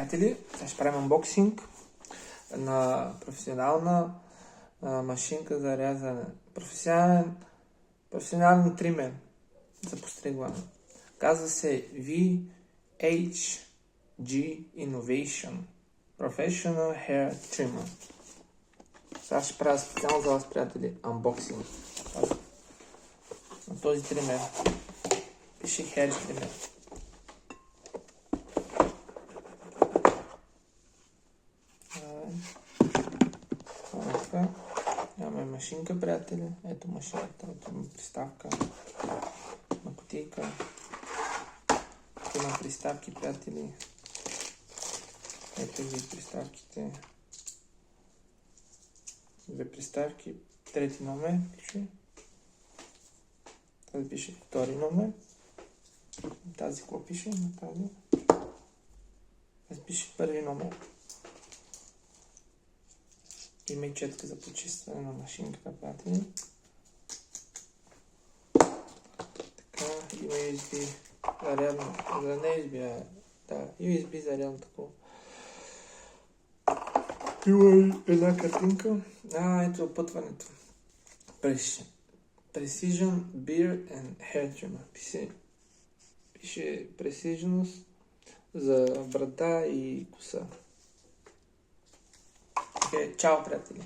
Приятели, сега ще правим анбоксинг на професионална машинка за рязане. Професионален тример за постригване. Казва се VHG Innovation Professional Hair Trimmer. Сега ще правя специално за вас, приятели, анбоксинг на този тример. Пише Hair Trimmer. Имаме машинка, приятели. Ето машината. Ето има приставка на кутийка. Има приставки, приятели. Ето ви приставките. Две приставки. Трети номер пише. Тази пише втори номер. Тази какво пише? Тази пише първи номер. Има и четка за почистване на машинката, приятели. Така, има USB зарядно, не USB, USB зарядно такова. Има и една картинка. Ето опътването. Precision Beard and Hair Trimmer. Пише пресижност за брада и коса. Чао, приятели!